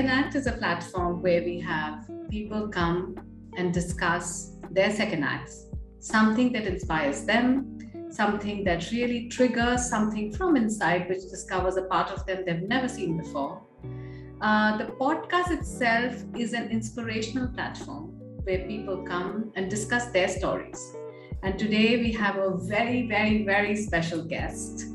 Second Act is a platform where we have people come and discuss their second acts, something that inspires them, something that really triggers something from inside, which discovers a part of them they've never seen before. The podcast itself is an inspirational platform where people come and discuss their stories. And today we have a very, very, very special guest,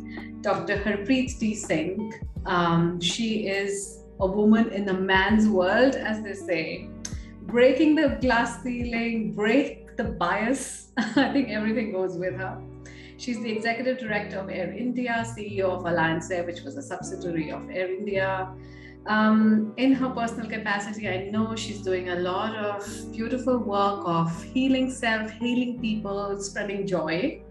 Dr. Harpreet A De Singh. She is a woman in a man's world, as they say, breaking the glass ceiling, break the bias. I think everything goes with her. She's the executive director of Air India, CEO of Alliance Air, which was a subsidiary of Air India. In her personal capacity, I know she's doing a lot of beautiful work of healing self, healing people, spreading joy.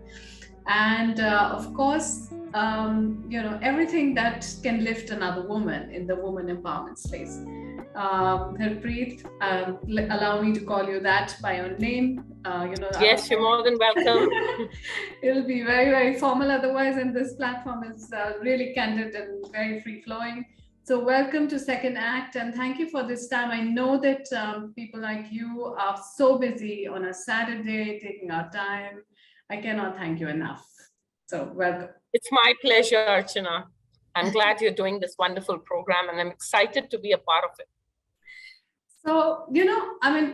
And of course, everything that can lift another woman in the woman empowerment space. Harpreet, allow me to call you that by your name. Yes, you're more than welcome. It'll be very, very formal otherwise, and this platform is really candid and very free-flowing. So welcome to Second Act, and thank you for this time. I know that people like you are so busy on a Saturday, taking our time. I cannot thank you enough. So welcome. It's my pleasure, Archana. I'm glad you're doing this wonderful program, and I'm excited to be a part of it. So,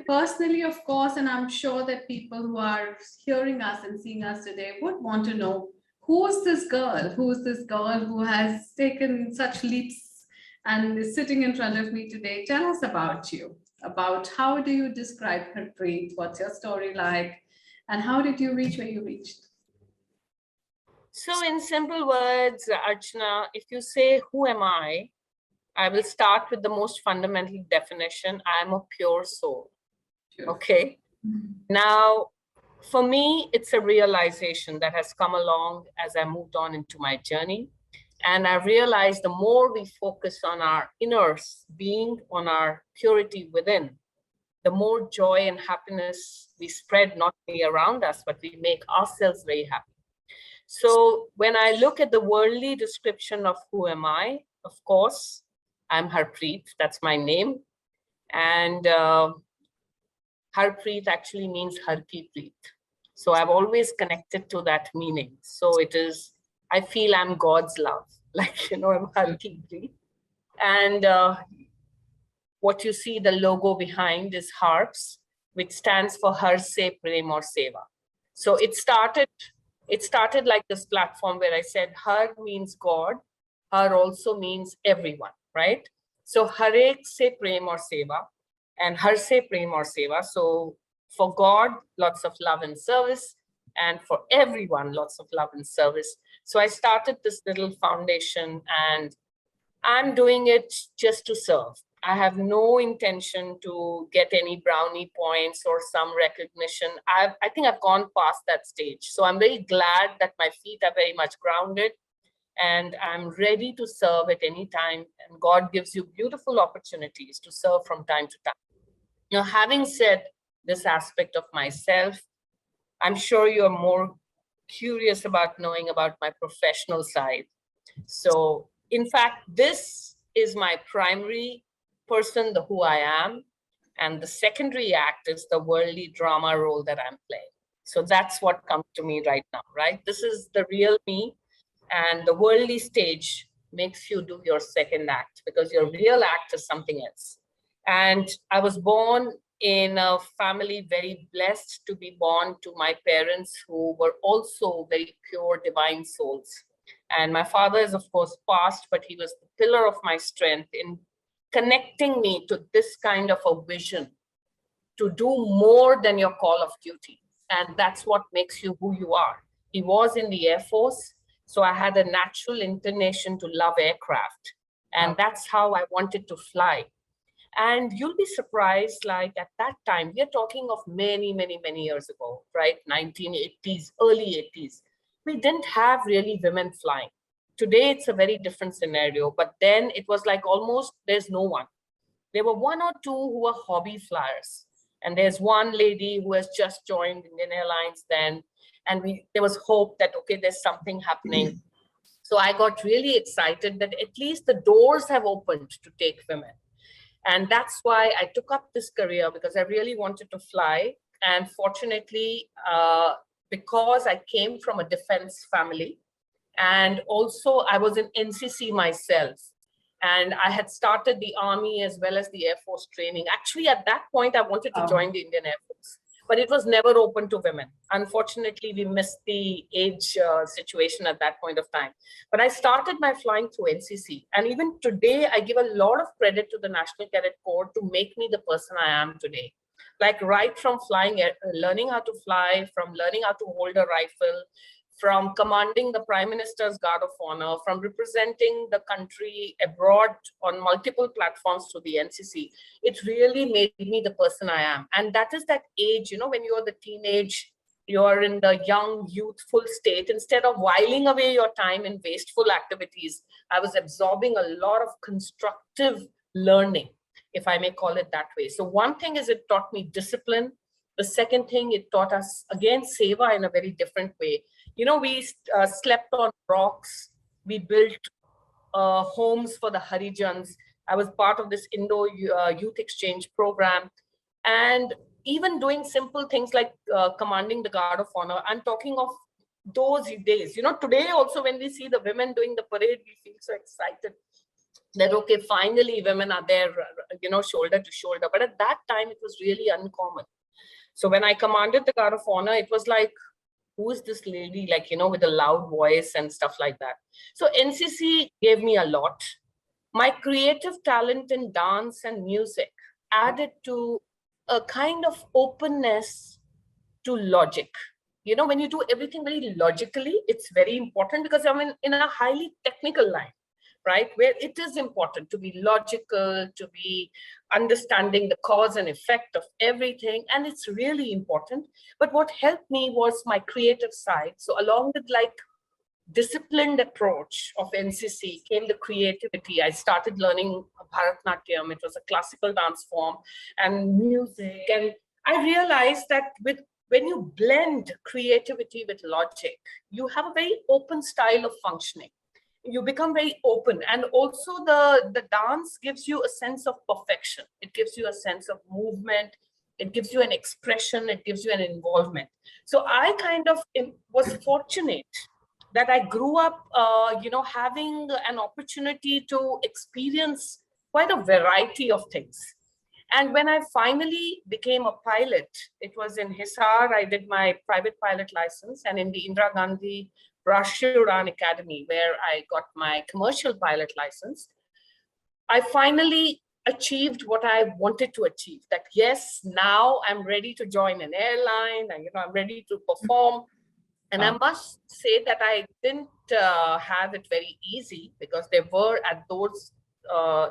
personally, of course, and I'm sure that people who are hearing us and seeing us today would want to know, who is this girl? Who is this girl who has taken such leaps and is sitting in front of me today? Tell us about you, about how do you describe Harpreet? What's your story like? And how did you reach where you reached? So in simple words, Archana, if you say, who am I will start with the most fundamental definition. I am a pure soul. Sure. Okay. Mm-hmm. Now, for me, it's a realization that has come along as I moved on into my journey. And I realized the more we focus on our inner being, on our purity within, the more joy and happiness we spread not only around us, but we make ourselves very happy. So when I look at the worldly description of who am I, of course, I'm Harpreet, that's my name. And Harpreet actually means Har Ki Preet. So I've always connected to that meaning. So it is, I feel I'm God's love, I'm Har Ki Preet. And what you see, the logo behind is HARPS, which stands for Har Se Prem or Seva. So it started like this platform where I said Har means God, Har also means everyone, right? So Harek Se Prem or Seva and Har Se Prem or Seva. So for God, lots of love and service, and for everyone, lots of love and service. So I started this little foundation, and I'm doing it just to serve. I have no intention to get any brownie points or some recognition. I think I've gone past that stage. So I'm very glad that my feet are very much grounded and I'm ready to serve at any time. And God gives you beautiful opportunities to serve from time to time. Now, having said this aspect of myself, I'm sure you're more curious about knowing about my professional side. So in fact, this is my primary person, the who I am, and the secondary act is the worldly drama role that I'm playing. So that's what comes to me right now, right? This is the real me, and the worldly stage makes you do your second act because your real act is something else. And I was born in a family very blessed to be born to my parents who were also very pure divine souls. And my father is, of course, passed, but he was the pillar of my strength in connecting me to this kind of a vision to do more than your call of duty. And that's what makes you who you are. He was in the Air Force, so I had a natural inclination to love aircraft. And that's how I wanted to fly. And you'll be surprised, like at that time, we're talking of many, many, many years ago, right? 1980s, early 80s. We didn't have really women flying. Today, it's a very different scenario, but then it was like almost there's no one. There were one or two who were hobby flyers. And there's one lady who has just joined Indian Airlines then. And there was hope that, okay, there's something happening. So I got really excited that at least the doors have opened to take women. And that's why I took up this career, because I really wanted to fly. And fortunately, because I came from a defense family, and also I was in NCC myself, and I had started the Army as well as the Air Force training. Actually, at that point, I wanted to join the Indian Air Force, but it was never open to women. Unfortunately, we missed the age situation at that point of time. But I started my flying through NCC. And even today, I give a lot of credit to the National Cadet Corps to make me the person I am today. Like right from flying, learning how to fly, from learning how to hold a rifle, from commanding the Prime Minister's Guard of Honor, from representing the country abroad on multiple platforms through the NCC, it really made me the person I am. And that is that age, you know, when you're the teenage, you're in the young, youthful state. Instead of whiling away your time in wasteful activities, I was absorbing a lot of constructive learning, if I may call it that way. So one thing is it taught me discipline. The second thing, it taught us, again, Seva in a very different way. You know, we slept on rocks. We built homes for the Harijans. I was part of this Indo youth exchange program. And even doing simple things like commanding the Guard of Honor. I'm talking of those days. You know, today also when we see the women doing the parade, we feel so excited that, okay, finally women are there, you know, shoulder to shoulder. But at that time, it was really uncommon. So when I commanded the Guard of Honor, it was like, who is this lady, like, you know, with a loud voice and stuff like that. So NCC gave me a lot. My creative talent in dance and music added to a kind of openness to logic. You know, when you do everything very logically, it's very important, because I'm in a highly technical line, right? Where it is important to be logical, to be understanding the cause and effect of everything. And it's really important. But what helped me was my creative side. So along with like disciplined approach of NCC came the creativity. I started learning Bharatnatyam. It was a classical dance form, and music. And I realized that when you blend creativity with logic, you have a very open style of functioning. You become very open. And also the dance gives you a sense of perfection. It gives you a sense of movement. It gives you an expression. It gives you an involvement. So I kind of was fortunate that I grew up, you know, having an opportunity to experience quite a variety of things. And when I finally became a pilot, it was in Hisar. I did my private pilot license, and in the Indira Gandhi Rashtriya Udan Academy, where I got my commercial pilot license, I finally achieved what I wanted to achieve. That yes, now I'm ready to join an airline, and you know, I'm ready to perform. And I must say that I didn't have it very easy, because there were at those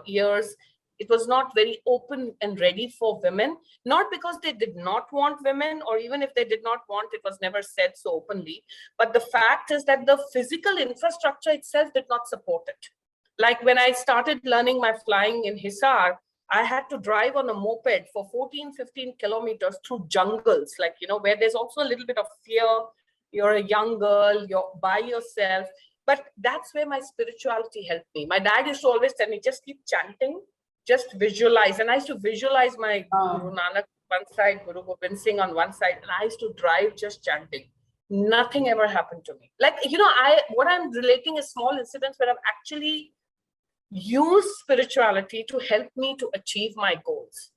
years, it was not very open and ready for women, not because they did not want women, or even if they did not want, it was never said so openly. But the fact is that the physical infrastructure itself did not support it. Like when I started learning my flying in Hisar, I had to drive on a moped for 14, 15 kilometers through jungles, like, you know, where there's also a little bit of fear. You're a young girl, you're by yourself. But that's where my spirituality helped me. My dad used to always tell me, just keep chanting, just visualize. And I used to visualize my Guru Nanak on one side, Guru Gobind Singh on one side, and I used to drive just chanting. Nothing ever happened to me. Like, you know, what I'm relating is small incidents where I've actually used spirituality to help me to achieve my goals.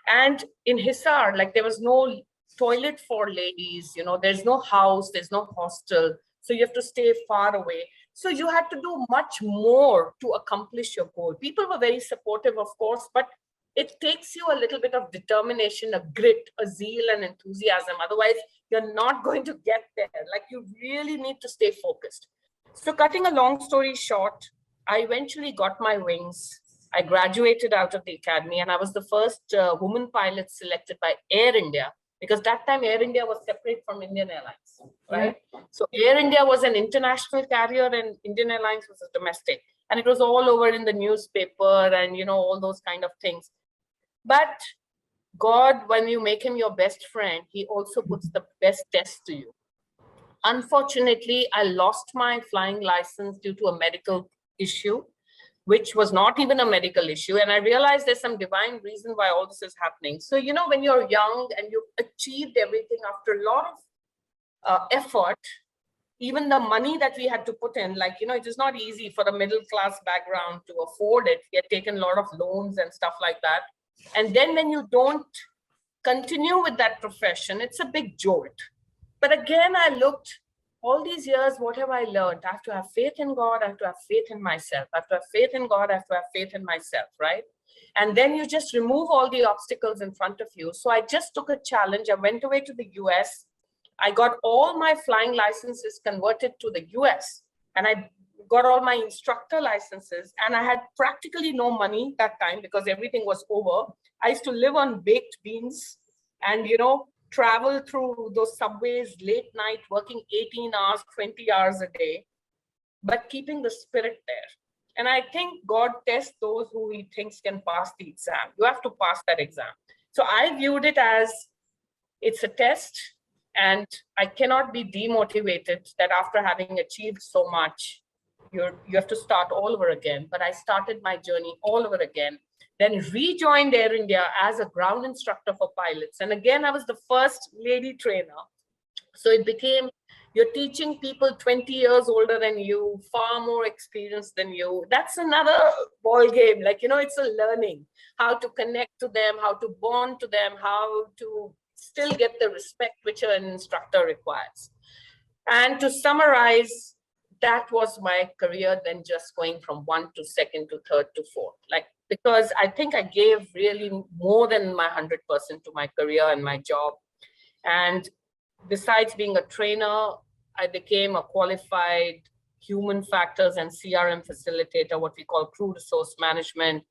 And in Hisar, like, there was no toilet for ladies, you know, there's no house, there's no hostel. So you have to stay far away. So you had to do much more to accomplish your goal. People were very supportive, of course, but it takes you a little bit of determination, a grit, a zeal, and enthusiasm. Otherwise, you're not going to get there. Like, you really need to stay focused. So cutting a long story short, I eventually got my wings. I graduated out of the academy, and I was the first woman pilot selected by Air India, because that time Air India was separate from Indian Airlines, right? Yeah. So Air India was an international carrier and Indian Airlines was a domestic. And it was all over in the newspaper and, you know, all those kind of things. But God, when you make him your best friend, he also puts the best test to you. Unfortunately, I lost my flying license due to a medical issue. which was not even a medical issue. And I realized there's some divine reason why all this is happening. So, you know, when you're young and you've achieved everything after a lot of effort, even the money that we had to put in, like, you know, it is not easy for a middle class background to afford it. We had taken a lot of loans and stuff like that. And then when you don't continue with that profession, it's a big jolt. But again, I looked, all these years, what have I learned? I have to have faith in God. I have to have faith in myself. I have to have faith in God. I have to have faith in myself, right? And then you just remove all the obstacles in front of you. So I just took a challenge. I went away to the US. I got all my flying licenses converted to the US. And I got all my instructor licenses. And I had practically no money that time because everything was over. I used to live on baked beans and, you know, travel through those subways late night, working 18 hours, 20 hours a day, but keeping the spirit there. And I think God tests those who he thinks can pass the exam. You have to pass that exam. So I viewed it as it's a test, and I cannot be demotivated that after having achieved so much, you have to start all over again. But I started my journey all over again, then rejoined Air India as a ground instructor for pilots. And again, I was the first lady trainer. So it became, you're teaching people 20 years older than you, far more experienced than you. That's another ball game. Like, you know, it's a learning how to connect to them, how to bond to them, how to still get the respect which an instructor requires. And to summarize, that was my career, then just going from 1 to 2nd to 3rd to 4th. Like, because I think I gave really more than my 100% to my career and my job. And besides being a trainer, I became a qualified human factors and CRM facilitator, what we call crew resource management.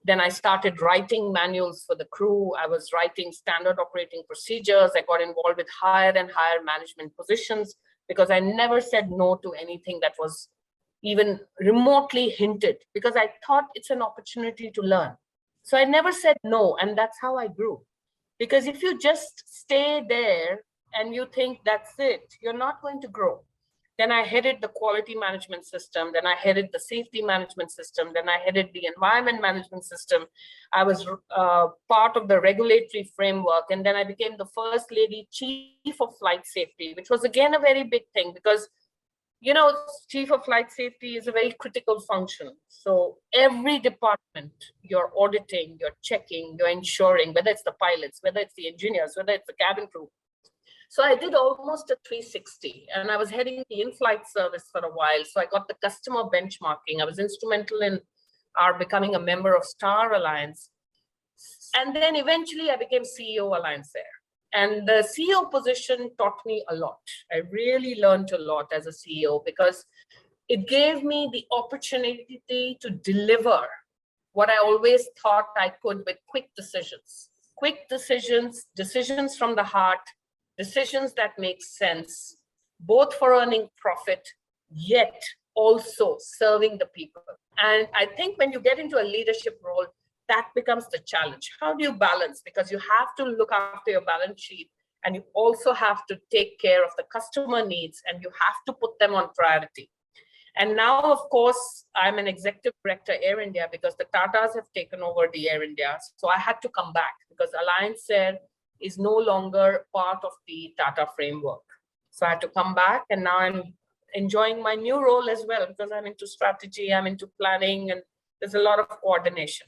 Then I started writing manuals for the crew. I was writing standard operating procedures. I got involved with higher and higher management positions because I never said no to anything that was even remotely hinted, because I thought it's an opportunity to learn. So I never said no, and that's how I grew. Because if you just stay there and you think that's it, you're not going to grow. Then I headed the quality management system. Then I headed the safety management system. Then I headed the environment management system. I was part of the regulatory framework. And then I became the first lady chief of flight safety, which was again a very big thing because, you know, chief of flight safety is a very critical function. So every department, you're auditing, you're checking, you're ensuring, whether it's the pilots, whether it's the engineers, whether it's the cabin crew. So I did almost a 360, and I was heading the in-flight service for a while. So I got the customer benchmarking. I was instrumental in our becoming a member of Star Alliance. And then eventually I became CEO Alliance Air. And the CEO position taught me a lot. I really learned a lot as a CEO because it gave me the opportunity to deliver what I always thought I could with quick decisions. Quick decisions, decisions from the heart, decisions that make sense, both for earning profit, yet also serving the people. And I think when you get into a leadership role, that becomes the challenge. How do you balance? Because you have to look after your balance sheet, and you also have to take care of the customer needs, and you have to put them on priority. And now, of course, I'm an executive director Air India because the Tatas have taken over the Air India. So I had to come back because Alliance Air is no longer part of the Tata framework. So I had to come back, and now I'm enjoying my new role as well because I'm into strategy, I'm into planning, and there's a lot of coordination.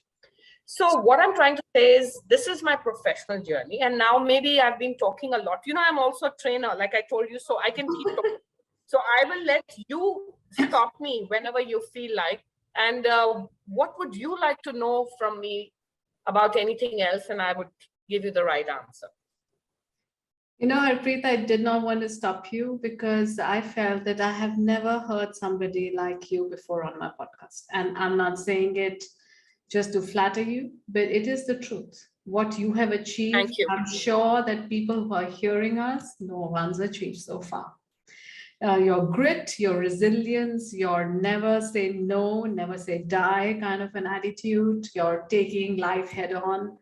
So what I'm trying to say is this is my professional journey. And now maybe I've been talking a lot. You know, I'm also a trainer, like I told you, so I can keep talking. So I will let you stop me whenever you feel like. And what would you like to know from me about anything else? And I would give you the right answer. You know, Harpreet, I did not want to stop you because I felt that I have never heard somebody like you before on my podcast. And I'm not saying it just to flatter you, but it is the truth. What you have achieved, Thank you. I'm sure that people who are hearing us, no one's achieved so far. Your grit, your resilience, your never say no, never say die kind of an attitude, you're taking life head on,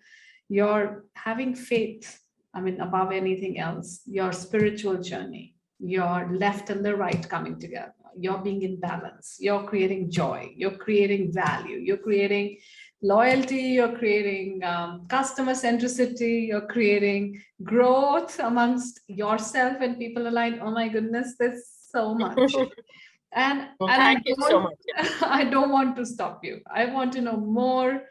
you're having faith, I mean, above anything else, your spiritual journey. your left and the right coming together. You're being in balance. You're creating joy. You're creating value. You're creating loyalty. You're creating customer centricity. You're creating growth amongst yourself and people aligned. Oh my goodness, there's so much. And Thank you so much. I don't want to stop you. I want to know more.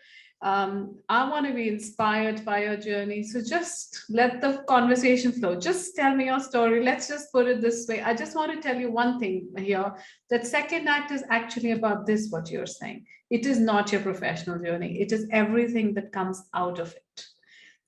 I want to be inspired by your journey. So just let the conversation flow. Just tell me your story. Let's just put it this way. I just want to tell you one thing here, that second act is actually about this, what you're saying. It is not your professional journey. It is everything that comes out of it.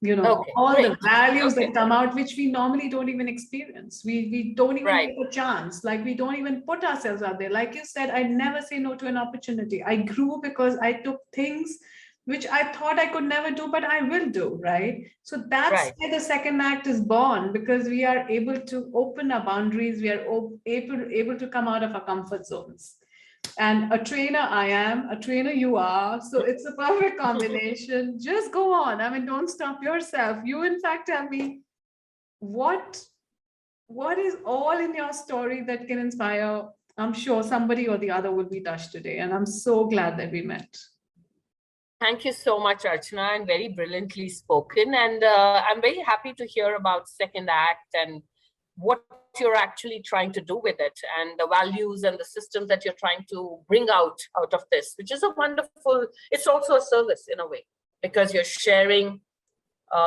You know, all the values that come out, which we normally don't even experience. We don't even take a chance. Like, we don't even put ourselves out there. Like you said, I never say no to an opportunity. I grew because I took things which I thought I could never do, but I will do, right? So that's where the second act is born, because we are able to open our boundaries. We are able to come out of our comfort zones. And a trainer I am, a trainer you are. So it's a perfect combination. Just go on. I mean, don't stop yourself. You, in fact, tell me what is all in your story that can inspire. I'm sure somebody or the other will be touched today. And I'm so glad that we met. Thank you so much, Archana, and very brilliantly spoken. And I'm very happy to hear about Second Act and what you're actually trying to do with it, and the values and the systems that you're trying to bring out of this, which is a wonderful, it's also a service in a way, because you're sharing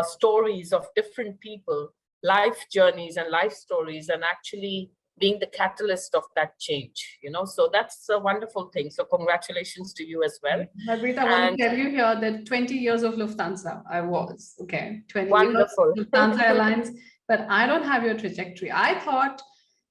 stories of different people, life journees and life stories, and actually being the catalyst of that change, you know, so that's a wonderful thing. So congratulations to you as well. Harpreet, I want to tell you here that 20 years of Lufthansa, I was, okay, 20 wonderful. years Lufthansa Airlines, but I don't have your trajectory. I thought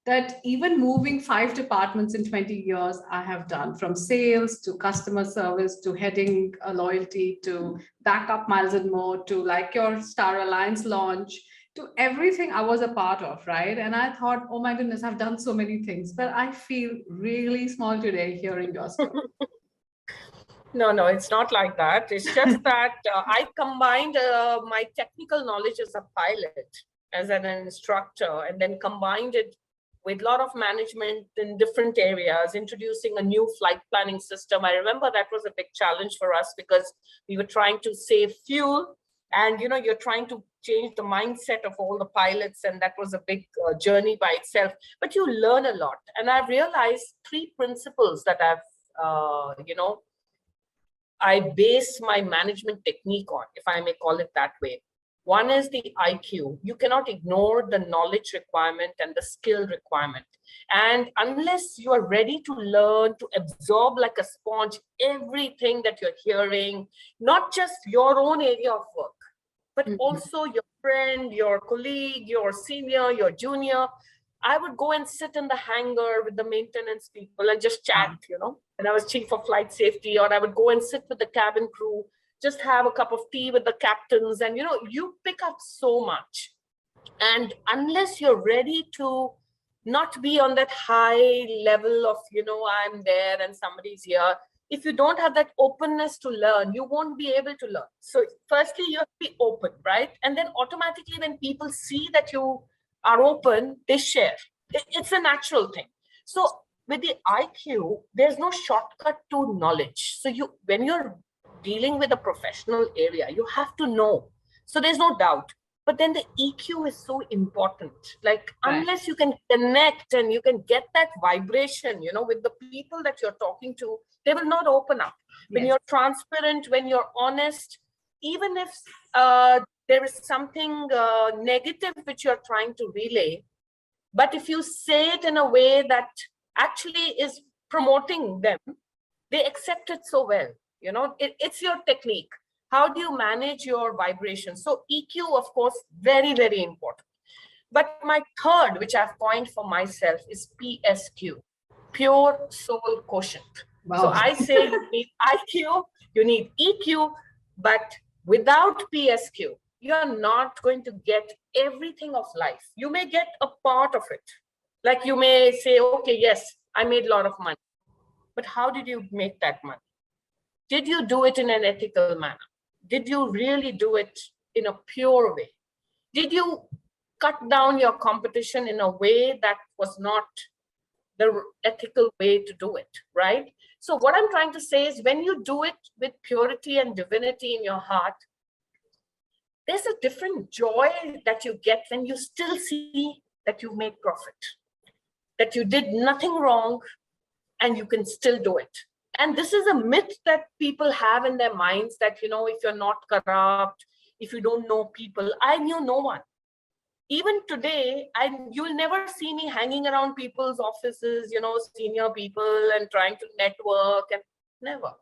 that even moving 5 departments in 20 years, I have done, from sales to customer service to heading loyalty to backup miles and more to like your Star Alliance launch, to everything I was a part of, right? And I thought, oh my goodness, I've done so many things, but I feel really small today hearing your story. No, it's not like that. It's just that I combined my technical knowledge as a pilot, as an instructor, and then combined it with a lot of management in different areas, introducing a new flight planning system. I remember that was a big challenge for us, because we were trying to save fuel, and, you know, you're trying to change the mindset of all the pilots, and that was a big journey by itself. But you learn a lot, and I've realized 3 principles that I've, you know, I base my management technique on, if I may call it that way. One is the IQ. You cannot ignore the knowledge requirement and the skill requirement. And unless you are ready to learn, to absorb like a sponge everything that you're hearing, not just your own area of work, but also your friend, your colleague, your senior, your junior, I would go and sit in the hangar with the maintenance people and just chat, you know, and I was chief of flight safety, or I would go and sit with the cabin crew, just have a cup of tea with the captains, and, you know, you pick up so much. And unless you're ready to not be on that high level of, you know, I'm there and somebody's here, if you don't have that openness to learn, you won't be able to learn. So firstly, you have to be open, right? And then automatically when people see that you are open, they share. It's a natural thing. So with the IQ, there's no shortcut to knowledge. So when you're dealing with a professional area, you have to know. So there's no doubt. But then the EQ is so important. Like, unless you can connect and you can get that vibration, you know, with the people that you're talking to, they will not open up. When you're transparent, when you're honest, even if there is something negative which you're trying to relay, but if you say it in a way that actually is promoting them, they accept it so well. You know, it's your technique. How do you manage your vibration? So EQ, of course, very, very important. But my third, which I've coined for myself, is PSQ, pure soul quotient. Wow. So I say you need IQ, you need EQ, but without PSQ, you're not going to get everything of life. You may get a part of it. Like you may say, okay, yes, I made a lot of money. But how did you make that money? Did you do it in an ethical manner? Did you really do it in a pure way? Did you cut down your competition in a way that was not the ethical way to do it, right? So what I'm trying to say is when you do it with purity and divinity in your heart, there's a different joy that you get when you still see that you made profit, that you did nothing wrong and you can still do it. And this is a myth that people have in their minds that, if you're not corrupt, if you don't know people, I knew no one. Even today, you'll never see me hanging around people's offices, senior people and trying to network, and never.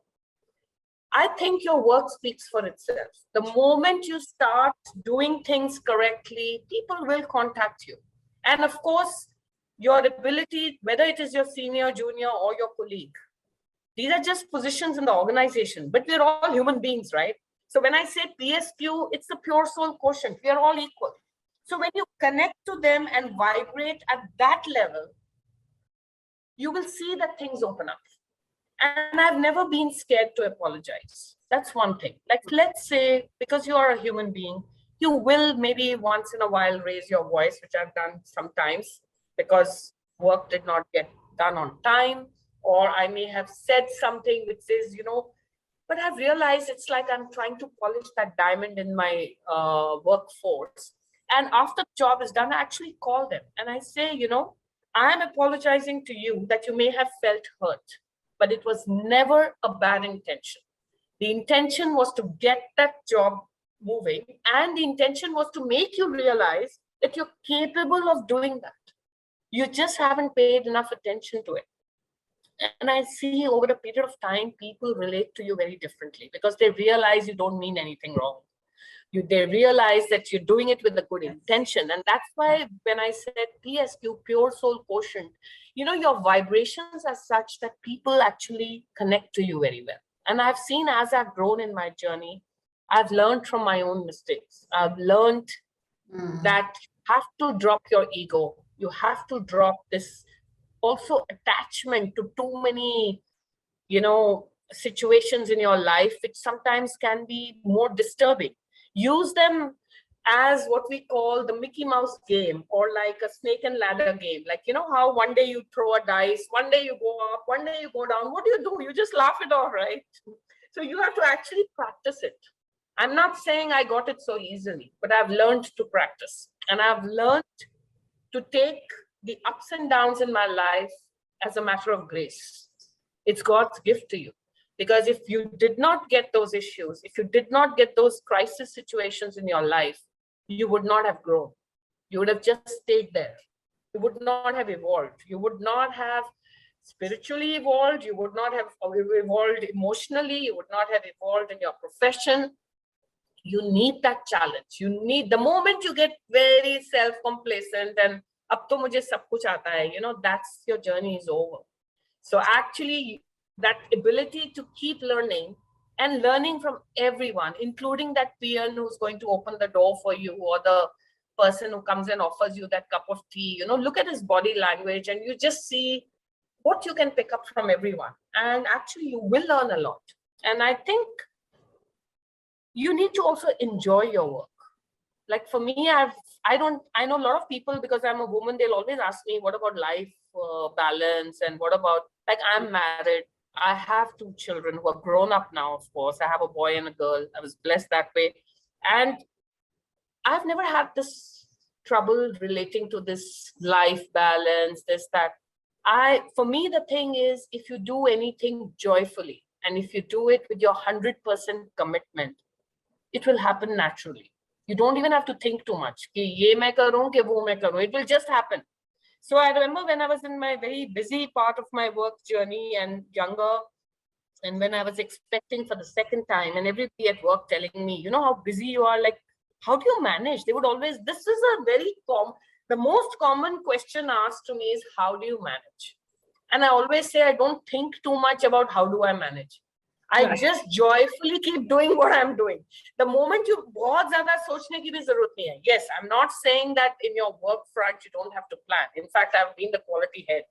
I think your work speaks for itself. The moment you start doing things correctly, people will contact you. And of course, your ability, whether it is your senior, junior, or your colleague, these are just positions in the organization, but we're all human beings, right? So when I say PSQ, it's the pure soul quotient. We are all equal. So when you connect to them and vibrate at that level, you will see that things open up. And I've never been scared to apologize. That's one thing. Like, let's say, because you are a human being, you will maybe once in a while raise your voice, which I've done sometimes because work did not get done on time, or I may have said something which is, but I've realized it's like I'm trying to polish that diamond in my workforce. And after the job is done, I actually call them and I say, I'm apologizing to you that you may have felt hurt, but it was never a bad intention. The intention was to get that job moving, and the intention was to make you realize that you're capable of doing that. You just haven't paid enough attention to it. And I see over a period of time, people relate to you very differently because they realize you don't mean anything wrong. They realize that you're doing it with a good intention. And that's why when I said PSQ, pure soul quotient, your vibrations are such that people actually connect to you very well. And I've seen as I've grown in my journey, I've learned from my own mistakes. I've learned that you have to drop your ego. You have to drop this also attachment to too many, situations in your life, which sometimes can be more disturbing. Use them as what we call the Mickey Mouse game, or like a snake and ladder game. Like, how one day you throw a dice, one day you go up, one day you go down. What do? You just laugh it off, right? So you have to actually practice it. I'm not saying I got it so easily, but I've learned to practice. And I've learned to take the ups and downs in my life as a matter of grace. It's God's gift to you. Because if you did not get those issues, if you did not get those crisis situations in your life, you would not have grown. You would have just stayed there. You would not have evolved. You would not have spiritually evolved. You would not have evolved emotionally. You would not have evolved in your profession. You need that challenge. You need, the moment you get very self-complacent and ab to mujhe sab kuch aata hai, that's your journey is over. So actually, that ability to keep learning and learning from everyone, including that peon who's going to open the door for you, or the person who comes and offers you that cup of tea, look at his body language and you just see what you can pick up from everyone. And actually you will learn a lot. And I think you need to also enjoy your work. Like for me, I know a lot of people, because I'm a woman, they'll always ask me, what about life balance? And what about, like, I'm married. I have 2 children who are grown up now, of course. I have a boy and a girl. I was blessed that way. And I've never had this trouble relating to this life balance, this, that. For me, the thing is, if you do anything joyfully, and if you do it with your 100% commitment, it will happen naturally. You don't even have to think too much. Ki ye main karun, ki wo main karun. It will just happen. So I remember when I was in my very busy part of my work journey and younger, and when I was expecting for the second time, and everybody at work telling me, how busy you are, like, how do you manage? They would always, this is a very the most common question asked to me is, how do you manage? And I always say, I don't think too much about how do I manage. I just joyfully keep doing what I'm doing. The moment you बहुत ज़्यादा सोचने की भी ज़रूरत नहीं है. Yes, I'm not saying that in your work front you don't have to plan. In fact, I've been the quality head.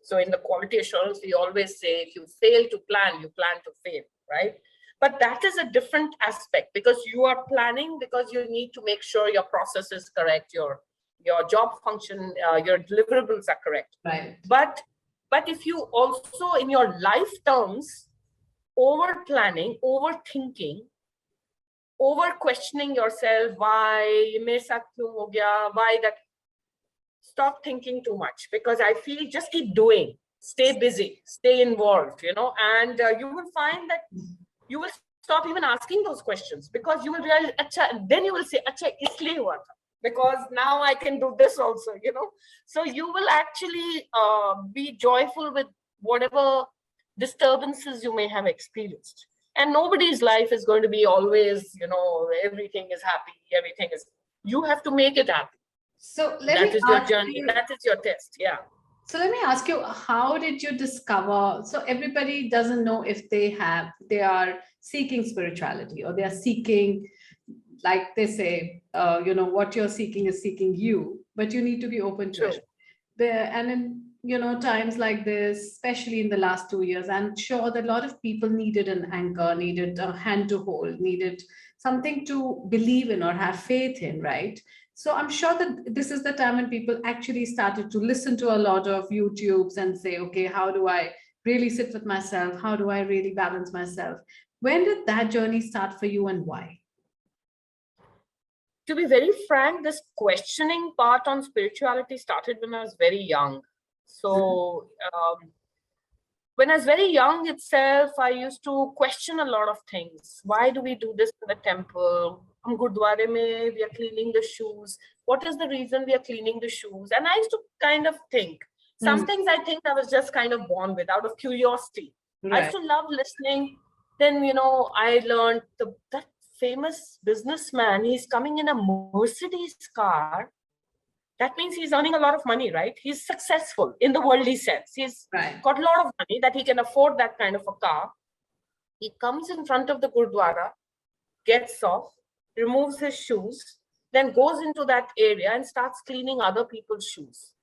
So in the quality assurance, we always say, if you fail to plan, you plan to fail, right? But that is a different aspect, because you are planning because you need to make sure your process is correct, your your job function, your deliverables are correct. Right. But if you also in your life terms, over planning, overthinking, over questioning yourself, why mere saath kyun ho gaya, why that, stop thinking too much, because I feel just keep doing, stay busy, stay involved, and you will find that you will stop even asking those questions, because you will realize, then you will say, isliye hua tha, because now I can do this also, So you will actually be joyful with whatever disturbances you may have experienced. And nobody's life is going to be always, everything is happy, everything is, you have to make it happy. So that is your journey, that is your test, yeah. So let me ask you, how did you discover? So everybody doesn't know if they are seeking spirituality, or they are seeking, like they say, what you're seeking is seeking you, but you need to be open to it. And in, times like this, especially in the last 2 years, I'm sure that a lot of people needed an anchor, needed a hand to hold, needed something to believe in or have faith in, right? So I'm sure that this is the time when people actually started to listen to a lot of YouTubes and say, okay, how do I really sit with myself? How do I really balance myself? When did that journey start for you, and why? To be very frank, this questioning part on spirituality started when I was very young. So when I was very young itself, I used to question a lot of things. Why do we do this in the temple? Gurdwara mein, we are cleaning the shoes. What is the reason we are cleaning the shoes? And I used to kind of think. Some things I think I was just kind of born with out of curiosity. Right. I used to love listening. Then, I learned that famous businessman, he's coming in a Mercedes car. That means he's earning a lot of money, right? He's successful in the worldly sense. He's got a lot of money that he can afford that kind of a car. He comes in front of the Gurdwara, gets off, removes his shoes, then goes into that area and starts cleaning other people's shoes.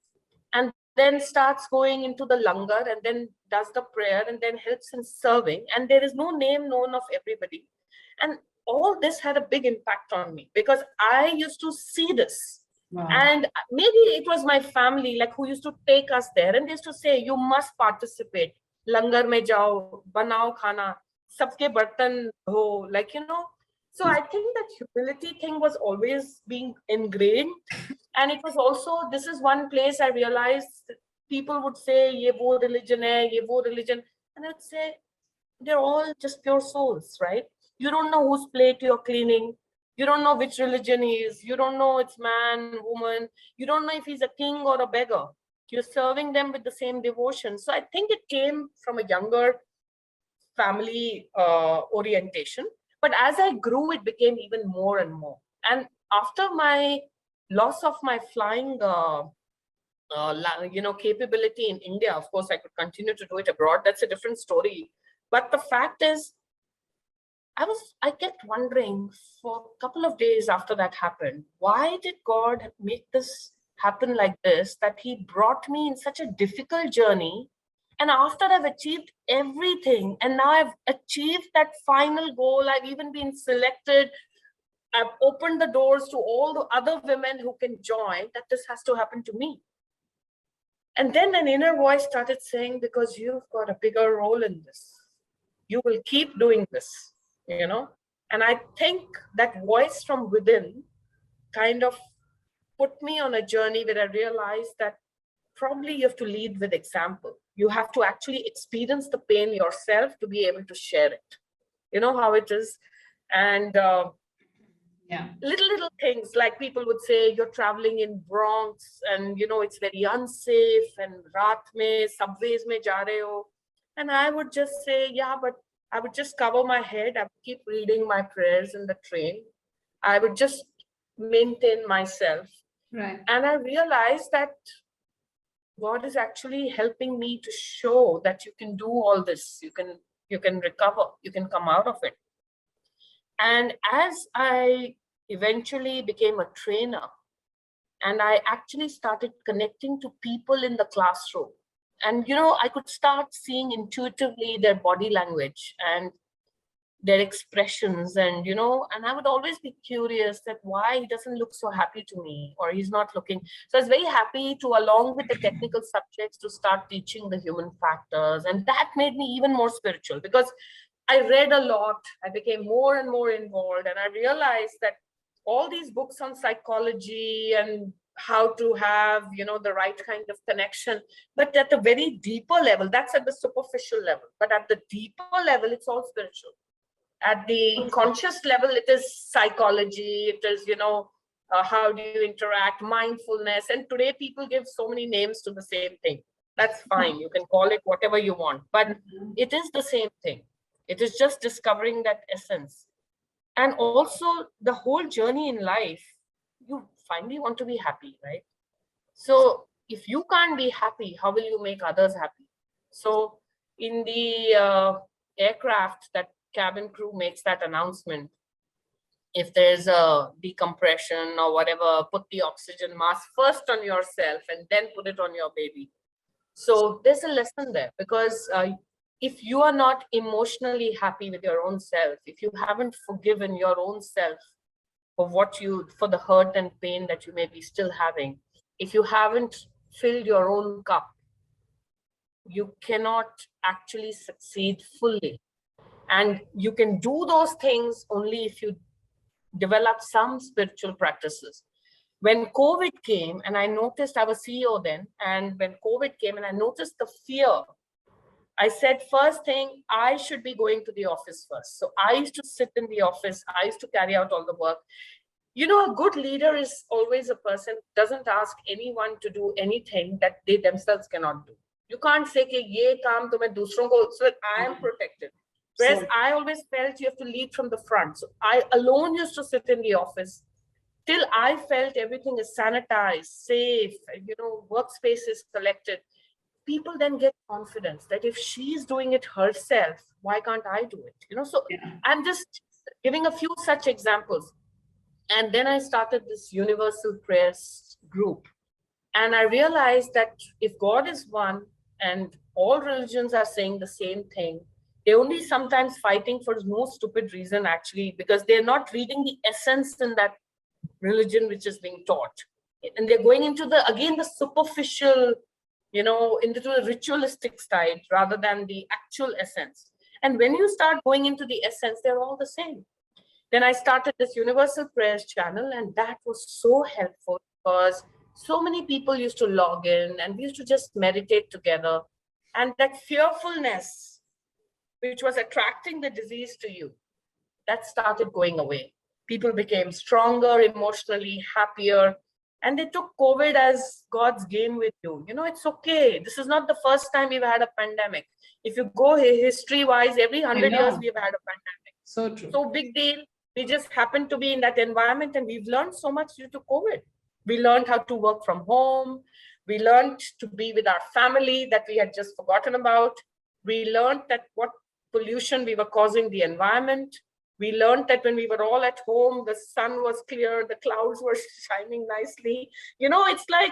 And then starts going into the langar, and then does the prayer, and then helps in serving. And there is no name known of everybody. And all this had a big impact on me, because I used to see this. Wow. And maybe it was my family, like, who used to take us there, and they used to say, you must participate. Langar mein jao, banao khana, sabke bartan ho, like, So I think that humility thing was always being ingrained. And it was also, this is one place I realized people would say, ye wo religion hai, ye wo religion. And I'd say, they're all just pure souls, right? You don't know whose plate you're cleaning. You don't know which religion he is. You don't know it's man, woman. You don't know if he's a king or a beggar. You're serving them with the same devotion. So I think it came from a younger family orientation. But as I grew, it became even more and more. And after my loss of my flying capability in India, of course, I could continue to do it abroad. That's a different story. But the fact is, I kept wondering for a couple of days after that happened, why did God make this happen like this, that he brought me in such a difficult journey? And after I've achieved everything, and now I've achieved that final goal, I've even been selected, I've opened the doors to all the other women who can join, that this has to happen to me. And then an inner voice started saying, because you've got a bigger role in this, you will keep doing this, And I think that voice from within kind of put me on a journey where I realized that probably you have to lead with example. You have to actually experience the pain yourself to be able to share it. You know how it is. And little things, like people would say, you're traveling in Bronx and it's very unsafe, and raat mein subways mein ja rahe ho. And I would just say, yeah, but I would just cover my head. I would keep reading my prayers in the train. I would just maintain myself. Right. And I realized that God is actually helping me to show that you can do all this. You can recover. You can come out of it. And as I eventually became a trainer, and I actually started connecting to people in the classroom, and I could start seeing intuitively their body language, and their expressions, and and I would always be curious that why he doesn't look so happy to me, or he's not looking. So I was very happy to, along with the technical subjects, to start teaching the human factors, and that made me even more spiritual, because I read a lot, I became more and more involved, and I realized that all these books on psychology and how to have the right kind of connection, but at a very deeper level, that's at the superficial level, but at the deeper level, it's all spiritual. At the conscious level, it is psychology, it is how do you interact, mindfulness, and today people give so many names to the same thing. That's fine, you can call it whatever you want, but it is the same thing. It is just discovering that essence. And also the whole journey in life, you finally want to be happy, right? So if you can't be happy, how will you make others happy? So in the aircraft, that cabin crew makes that announcement. If there's a decompression or whatever, put the oxygen mask first on yourself and then put it on your baby. So there's a lesson there, because if you are not emotionally happy with your own self, if you haven't forgiven your own self for the hurt and pain that you may be still having, if you haven't filled your own cup, you cannot actually succeed fully. And you can do those things only if you develop some spiritual practices. When COVID came, and I noticed, I was CEO then, and when COVID came and I noticed the fear, I said, first thing, I should be going to the office first. So I used to sit in the office, I used to carry out all the work. A good leader is always a person who doesn't ask anyone to do anything that they themselves cannot do. You can't say, ye kaam to main dusron ko, so I am protected. Whereas I always felt you have to lead from the front. So I alone used to sit in the office till I felt everything is sanitized, safe, workspace is collected. People then get confidence that if she's doing it herself, why can't I do it? So I'm just giving a few such examples. And then I started this universal prayers group. And I realized that if God is one and all religions are saying the same thing, they're only sometimes fighting for no stupid reason, actually, because they're not reading the essence in that religion which is being taught. And they're going into the superficial, into the ritualistic side rather than the actual essence. And when you start going into the essence, they're all the same. Then I started this Universal Prayers channel, and that was so helpful because so many people used to log in and we used to just meditate together. And that fearfulness, which was attracting the disease to you, that started going away. People became stronger, emotionally happier, and they took COVID as God's game with you. It's okay. This is not the first time we've had a pandemic. If you go history-wise, every 100 years we've had a pandemic. So true. So big deal. We just happened to be in that environment, and we've learned so much due to COVID. We learned how to work from home. We learned to be with our family that we had just forgotten about. We learned that what pollution we were causing the environment. We learned that when we were all at home, the sun was clear, the clouds were shining nicely. It's like,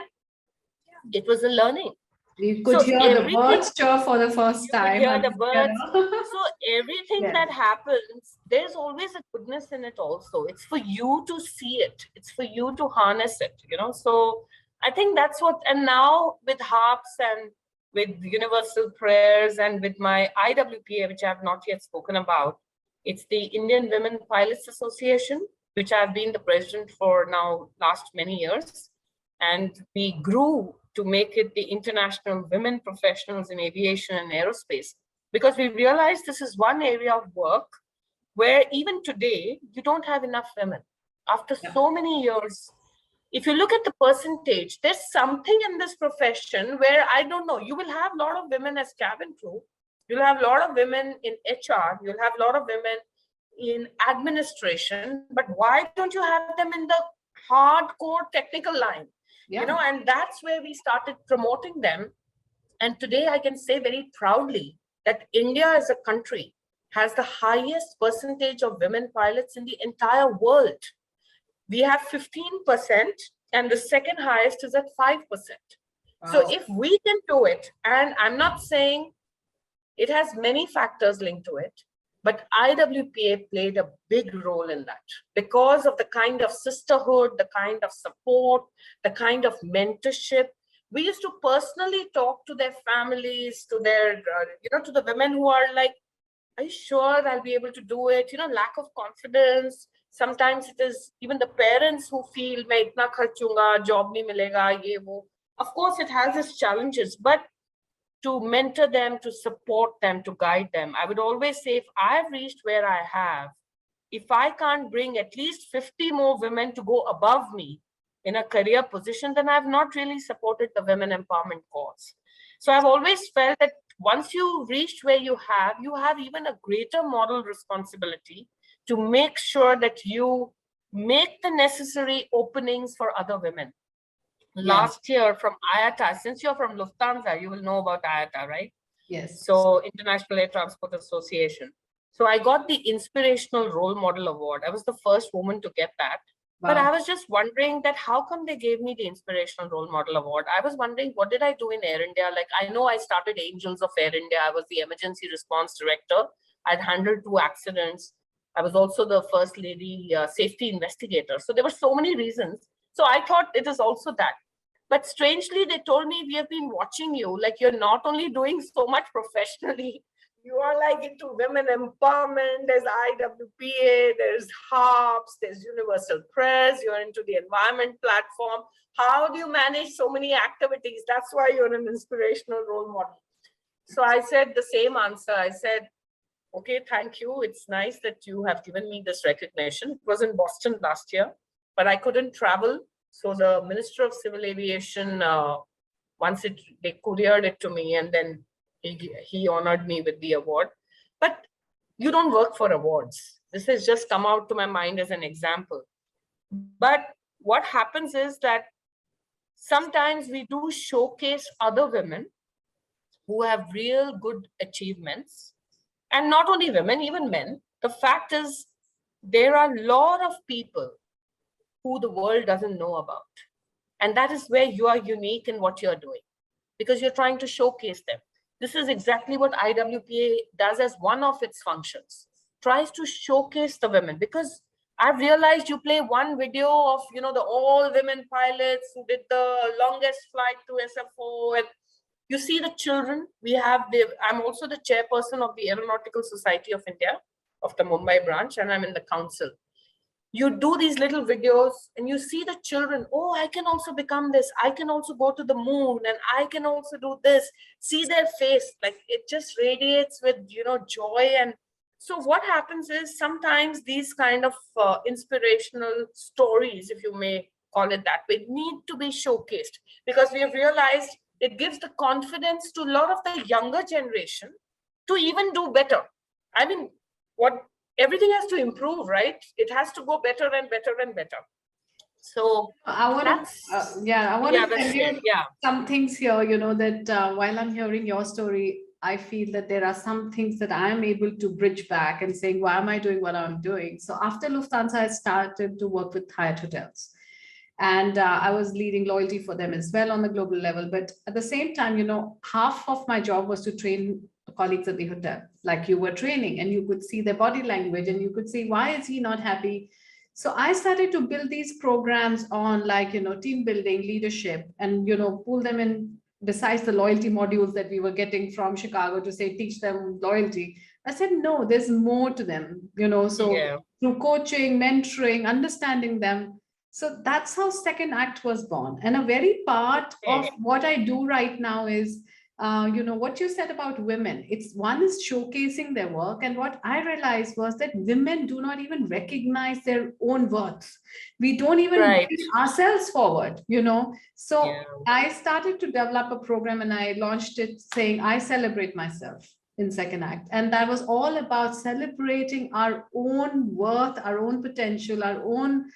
it was a learning. We could hear the birds chirp for the first time. Hear the birds. So everything that happens, there's always a goodness in it also. It's for you to see it. It's for you to harness it, So I think that's what, and now with HARPS and with Universal Prayers and with my IWPA, which I have not yet spoken about, it's the Indian Women Pilots Association, which I've been the president for now last many years. And we grew to make it the International Women Professionals in Aviation and Aerospace, because we realized this is one area of work where even today, you don't have enough women. After so many years, if you look at the percentage, there's something in this profession where, I don't know, you will have a lot of women as cabin crew, you'll have a lot of women in HR, you'll have a lot of women in administration, but why don't you have them in the hardcore technical line? And that's where we started promoting them. And today I can say very proudly that India as a country has the highest percentage of women pilots in the entire world. We have 15%, and the second highest is at 5%. Wow. So if we can do it, and I'm not saying it has many factors linked to it, But IWPA played a big role in that because of the kind of sisterhood, the kind of support, the kind of mentorship. We used to personally talk to their families, to their, to the women who are like, are you sure I'll be able to do it? Lack of confidence. Sometimes it is even the parents who feel, मैं इतना खर्चूंगा, job नहीं मिलेगा, ये वो. Of course, it has its challenges, but to mentor them, to support them, to guide them. I would always say, if I've reached where I have, if I can't bring at least 50 more women to go above me in a career position, then I've not really supported the women empowerment cause. So I've always felt that once you reach where you have even a greater moral responsibility to make sure that you make the necessary openings for other women. Last year from IATA, since you're from Lufthansa, you will know about IATA, right? Yes. So International Air Transport Association. So I got the Inspirational Role Model Award. I was the first woman to get that. Wow. But I was just wondering that how come they gave me the Inspirational Role Model Award? I was wondering, what did I do in Air India? Like, I know I started Angels of Air India. I was the Emergency Response Director. I'd handled 2 accidents. I was also the First Lady Safety Investigator. So there were so many reasons. So I thought it is also that. But strangely, they told me, we have been watching you. Like, you're not only doing so much professionally, you are like into women empowerment, there's IWPA, there's HARPS, there's Universal Press, you're into the environment platform. How do you manage so many activities? That's why you're an inspirational role model. So I said the same answer. I said, okay, thank you. It's nice that you have given me this recognition. It was in Boston last year, but I couldn't travel. So the Minister of Civil Aviation, once they couriered it to me, and then he honored me with the award. But you don't work for awards. This has just come out to my mind as an example. But what happens is that sometimes we do showcase other women who have real good achievements. And not only women, even men. The fact is, there are a lot of people who the world doesn't know about. And that is where you are unique in what you're doing, because you're trying to showcase them. This is exactly what IWPA does as one of its functions, tries to showcase the women, because I've realized you play one video of, the all women pilots who did the longest flight to SFO, and you see the children. I'm also the chairperson of the Aeronautical Society of India, of the Mumbai branch, and I'm in the council. You do these little videos and you see the children, oh, I can also become this. I can also go to the moon, and I can also do this. See their face, like it just radiates with, joy. And so what happens is sometimes these kind of inspirational stories, if you may call it that way, need to be showcased, because we have realized it gives the confidence to a lot of the younger generation to even do better. I mean, everything has to improve, right? It has to go better and better and better. So I want to, tell you some things here, that while I'm hearing your story, I feel that there are some things that I'm able to bridge back and saying, why am I doing what I'm doing? So after Lufthansa, I started to work with Hyatt Hotels. And I was leading loyalty for them as well on the global level. But at the same time, half of my job was to train colleagues at the hotel, like you were training, and you could see their body language and you could see, why is he not happy? So I started to build these programs on team building, leadership, and, pull them in besides the loyalty modules that we were getting from Chicago to say, teach them loyalty. I said, no, there's more to them, through coaching, mentoring, understanding them. So that's how SecondAct was born. And a very part of what I do right now is, what you said about women. One is showcasing their work. And what I realized was that women do not even recognize their own worth. We don't even push ourselves forward, So I started to develop a program, and I launched it saying, I celebrate myself in SecondAct. And that was all about celebrating our own worth, our own potential, our own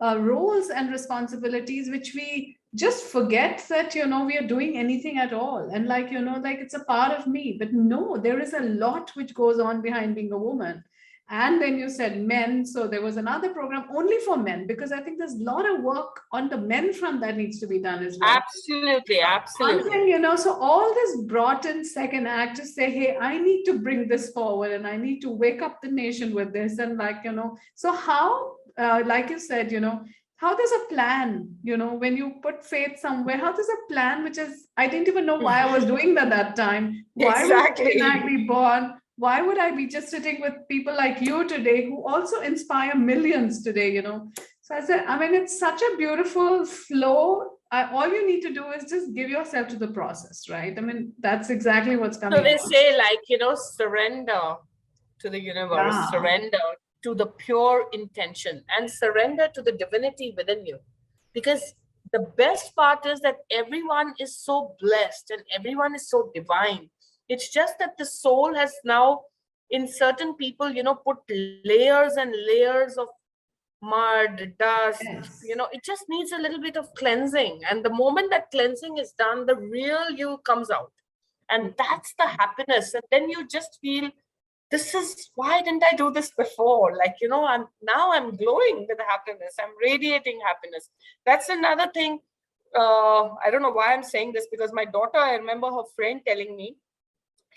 roles and responsibilities, which we just forget that, we are doing anything at all. And it's a part of me. But no, there is a lot which goes on behind being a woman. And then you said men. So there was another program only for men, because I think there's a lot of work on the men front that needs to be done as well. Absolutely, absolutely. One thing, so all this brought in Second Act to say, hey, I need to bring this forward and I need to wake up the nation with this. And so how, like you said, how there's a plan, when you put faith somewhere, how there's a plan, which is, I didn't even know why I was doing that at that time. Why Exactly. would I be born? Why would I be just sitting with people like you today who also inspire millions today, So I said, it's such a beautiful flow. All you need to do is just give yourself to the process, right? That's exactly what's coming. So they say, surrender to the universe, surrender to the pure intention, and surrender to the divinity within you. Because the best part is that everyone is so blessed and everyone is so divine. It's just that the soul has now, in certain people, put layers and layers of mud, dust, it just needs a little bit of cleansing. And the moment that cleansing is done, the real you comes out. And that's the happiness. And then you just feel, why didn't I do this before? I'm glowing with happiness. I'm radiating happiness. That's another thing. I don't know why I'm saying this, because my daughter, I remember her friend telling me,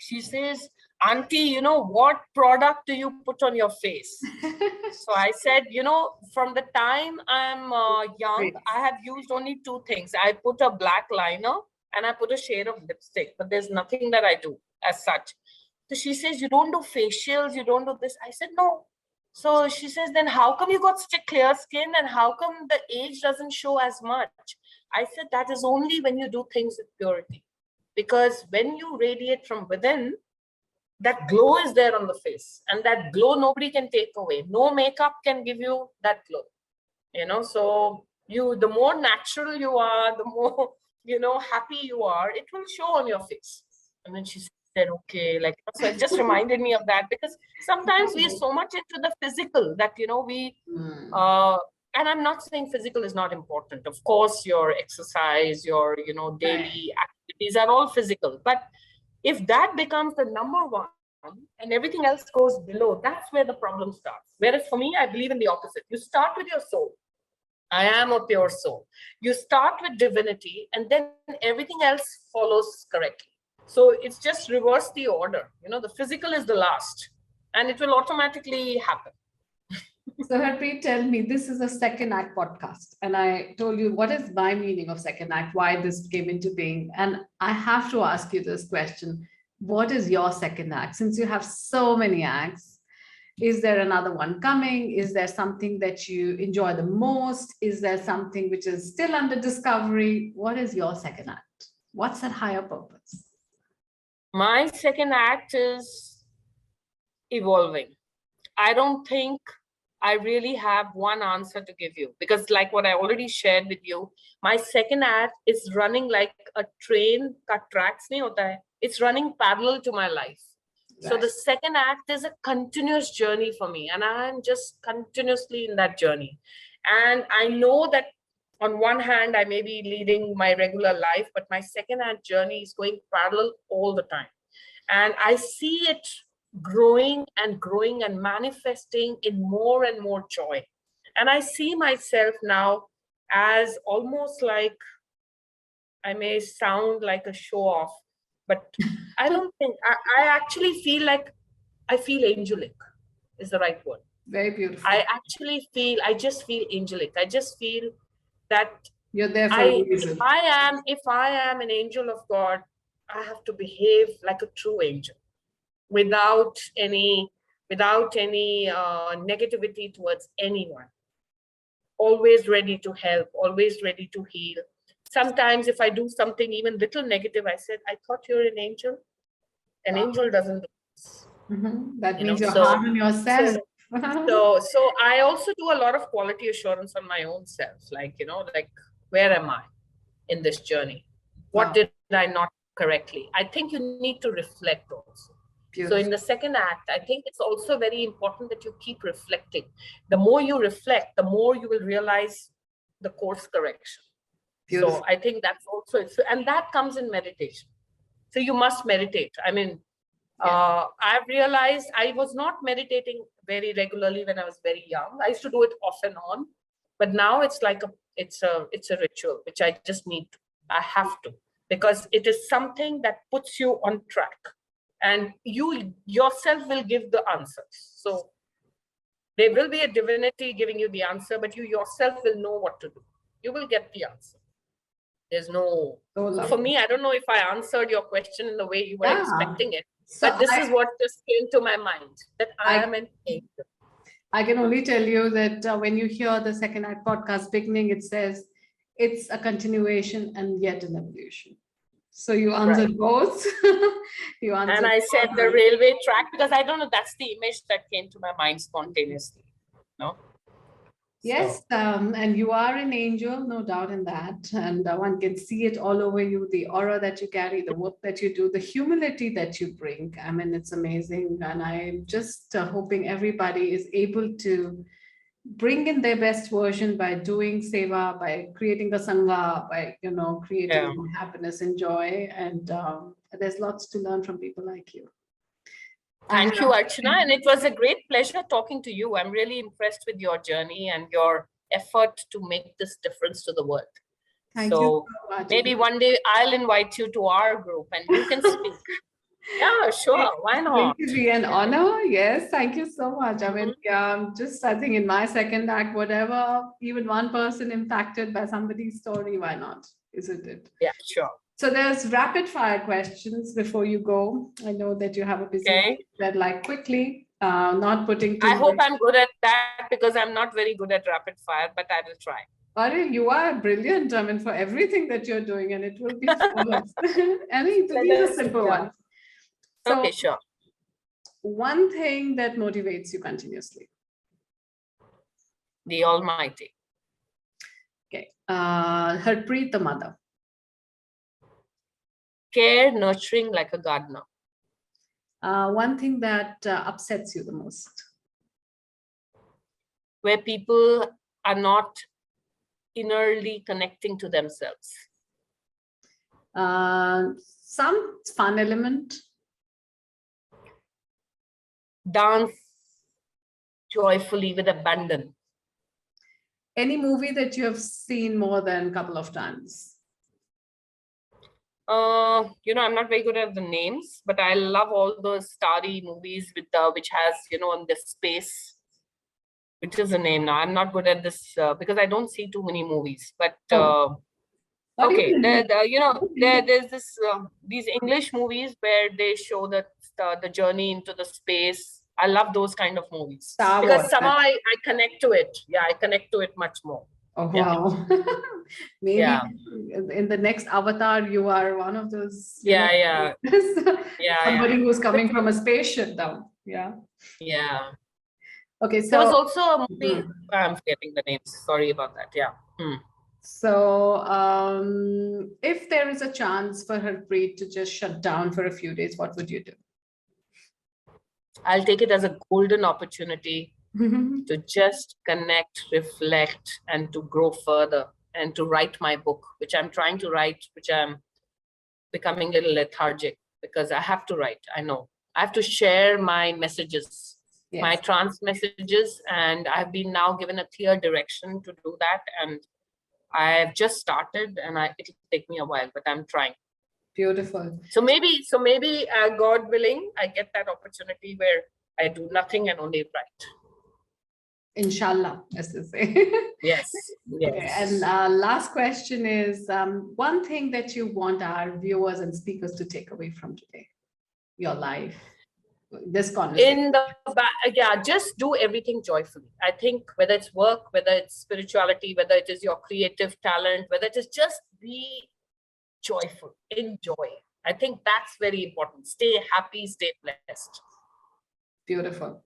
she says, Auntie, what product do you put on your face? So I said, from the time I'm young, I have used only two things. I put a black liner and I put a shade of lipstick, but there's nothing that I do as such. So she says, you don't do facials, you don't do this. I said, no. So she says, then how come you got such a clear skin and how come the age doesn't show as much? I said, that is only when you do things with purity. Because when you radiate from within, that glow is there on the face, and that glow nobody can take away. No makeup can give you that glow, so the more natural you are, the more, happy you are, it will show on your face. And then she said, okay, so it just reminded me of that, because sometimes we are so much into the physical that, and I'm not saying physical is not important. Of course, your exercise, your, daily activities are all physical. But if that becomes the number one and everything else goes below, that's where the problem starts. Whereas for me, I believe in the opposite. You start with your soul. I am a pure soul. You start with divinity, and then everything else follows correctly. So it's just reverse the order. The physical is the last, and it will automatically happen. So Harpreet, tell me, this is a Second Act podcast. And I told you what is my meaning of Second Act, why this came into being. And I have to ask you this question. What is your second act? Since you have so many acts, is there another one coming? Is there something that you enjoy the most? Is there something which is still under discovery? What is your second act? What's that higher purpose? My second act is evolving. I don't think I really have one answer to give you, because like what I already shared with you, my second act is running like a train ka tracks nahi hota hai. It's running parallel to my life. Right. So the second act is a continuous journey for me, and I'm just continuously in that journey. And I know that on one hand, I may be leading my regular life, but my second act journey is going parallel all the time. And I see it growing and manifesting in more and more joy. And I see myself now as almost like, I may sound like a show off, but I don't think, I actually feel like, I feel angelic is the right word. Very beautiful. I just feel angelic. I just feel that you're there for a reason. If I am an angel of God, I have to behave like a true angel, without any negativity towards anyone. Always ready to help, always ready to heal. Sometimes if I do something even little negative, I said, I thought you're an angel. An angel doesn't do this. That means you're hard on yourself. So I also do a lot of quality assurance on my own self. Like, where am I in this journey? What did I not correctly? I think you need to reflect also. Beautiful. So in the second act, I think it's also very important that you keep reflecting. The more you reflect, the more you will realize the course correction. Beautiful. So I think that's also, and that comes in meditation. So you must meditate. I mean, I've realized I was not meditating very regularly when I was very young. I used to do it off and on, but now it's like it's a ritual which I just need to. I have to, because it is something that puts you on track, and you yourself will give the answers. So there will be a divinity giving you the answer, but you yourself will know what to do. You will get the answer. There's no, so for me, I don't know if I answered your question in the way you were expecting it, but this is what just came to my mind, that I am an angel. I can only tell you that when you hear the Second Act podcast beginning, it says it's a continuation and yet an evolution. So you answered both. You answered, and I said the railway track, because I don't know, that's the image that came to my mind spontaneously. No. Yes, and you are an angel, no doubt in that. And one can see it all over you, the aura that you carry, the work that you do, the humility that you bring. I mean, it's amazing. And I'm just hoping everybody is able to bring in their best version by doing seva, by creating the sangha, by, creating happiness and joy. And there's lots to learn from people like you. Thank you, Archana. And it was a great pleasure talking to you. I'm really impressed with your journey and your effort to make this difference to the world. Thank you so much. Maybe one day I'll invite you to our group and you can speak. Yeah, sure. Why not? It will be an honor. Yes, thank you so much. I mean, I think in my second act, whatever, even one person impacted by somebody's story, why not? Isn't it? Yeah, sure. So there's rapid fire questions before you go. I know that you have a busy deadline. Quickly, not putting too I hope I'm good at that, because I'm not very good at rapid fire, but I will try. Arey, you are brilliant. I mean, for everything that you're doing, and it will be flawless. And these are simple ones. So, okay, sure. One thing that motivates you continuously. The Almighty. Okay. Harpreet, the mother. Care, nurturing like a gardener. One thing that upsets you the most. Where people are not innerly connecting to themselves. Some fun element. Dance joyfully with abandon. Any movie that you have seen more than a couple of times? I'm not very good at the names, but I love all those starry movies with which has, on the space, which is the name now. I'm not good at this because I don't see too many movies, but okay. There's this these English movies where they show the journey into the space. I love those kind of movies because somehow I connect to it. Yeah, I connect to it much more. Oh, wow. Maybe in the next avatar, you are one of those. Somebody who's coming from a spaceship down. Yeah. Yeah. Okay. So there was also a movie. I'm forgetting the names. Sorry about that. Yeah. So if there is a chance for Harpreet to just shut down for a few days, what would you do? I'll take it as a golden opportunity to just connect, reflect, and to grow further and to write my book, which I'm trying to write, which I'm becoming a little lethargic because I have to write. I know I have to share my messages, my trans messages, and I've been now given a clear direction to do that. And I've just started, and it'll take me a while, but I'm trying. Beautiful. So maybe, God willing, I get that opportunity where I do nothing and only write. Inshallah, as they say. Yes. Okay. And last question is one thing that you want our viewers and speakers to take away from today, your life, this conversation. Just do everything joyfully. I think whether it's work, whether it's spirituality, whether it is your creative talent, whether it is just be joyful, enjoy. I think that's very important. Stay happy, stay blessed. Beautiful.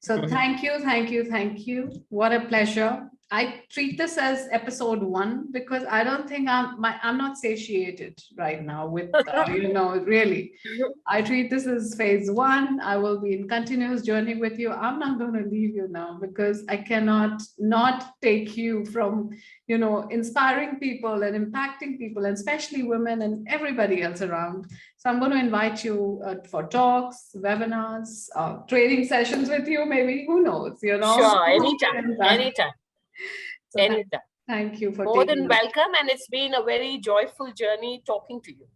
So thank you. What a pleasure. I treat this as episode 1 because I don't think I'm not satiated right now with really. I treat this as phase 1. I will be in continuous journey with you. I'm not going to leave you now because I cannot not take you from, inspiring people and impacting people, and especially women and everybody else around. So I'm going to invite you for talks, webinars, training sessions with you, maybe, who knows, Sure, anytime. So Anytime. Thank you for more than taking welcome, and it's been a very joyful journey talking to you.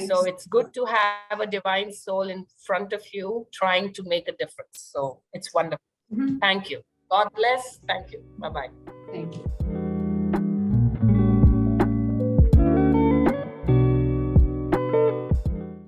So it's good to have a divine soul in front of you trying to make a difference. So it's wonderful. Thank you. God bless. Thank you. Bye-bye. Thank you.